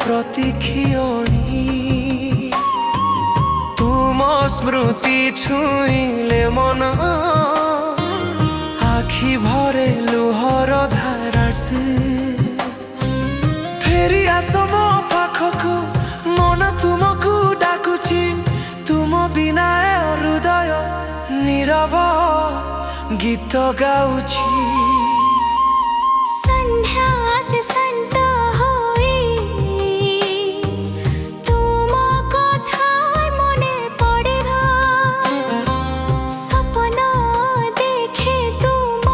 प्रतिक्षिणी तुम स्मृति छुईले मन आखि भरे लुहर धारा से फेरी आस मो पाखकु मन तुमको डाकुची तुम बिना हृदय नीरव गीत गाउची संध्या से संत होई तुम कथा मने पड़ेगा सपना देखे तुम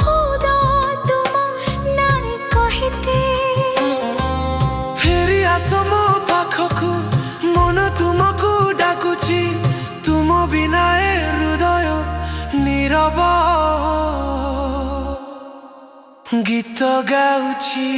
हुद तुम नाई कहते फेरी आस मो पाखकु मन तुमको डाकुची तुम बिना हृदय नीरव गीत गाउची।